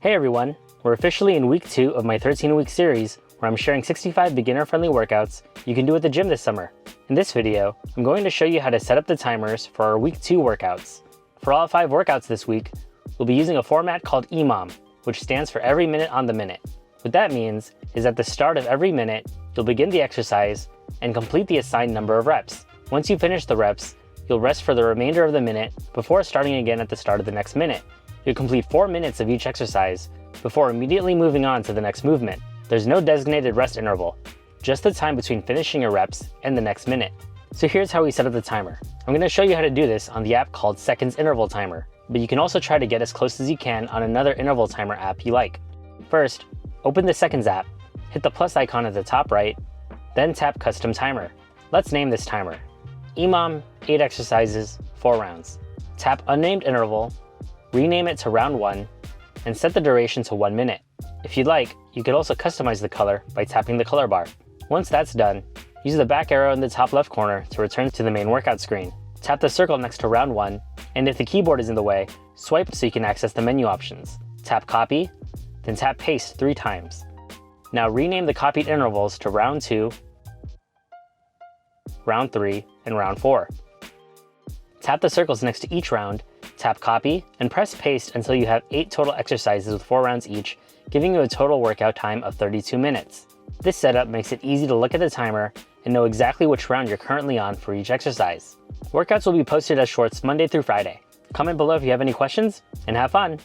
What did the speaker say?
Hey everyone, we're officially in week 2 of my 13-week series where I'm sharing 65 beginner-friendly workouts you can do at the gym this summer. In this video, I'm going to show you how to set up the timers for our week 2 workouts. For all 5 workouts this week, we'll be using a format called EMOM, which stands for every minute on the minute. What that means is at the start of every minute, you'll begin the exercise and complete the assigned number of reps. Once you finish the reps, you'll rest for the remainder of the minute before starting again at the start of the next minute. You'll complete 4 minutes of each exercise before immediately moving on to the next movement. There's no designated rest interval, just the time between finishing your reps and the next minute. So here's how we set up the timer. I'm going to show you how to do this on the app called Seconds Interval Timer, but you can also try to get as close as you can on another interval timer app you like. First, open the Seconds app, hit the plus icon at the top right, then tap Custom Timer. Let's name this timer EMOM 8 exercises, 4 rounds. Tap Unnamed Interval, rename it to Round 1, and set the duration to 1 minute. If you'd like, you could also customize the color by tapping the color bar. Once that's done, use the back arrow in the top left corner to return to the main workout screen. Tap the circle next to Round 1, and if the keyboard is in the way, swipe so you can access the menu options. Tap Copy, then tap Paste 3 times. Now rename the copied intervals to Round 2, Round 3, and Round 4. Tap the circles next to each round, tap Copy, and press Paste until you have 8 total exercises with 4 rounds each, giving you a total workout time of 32 minutes. This setup makes it easy to look at the timer and know exactly which round you're currently on for each exercise. Workouts will be posted as shorts Monday through Friday. Comment below if you have any questions, and have fun!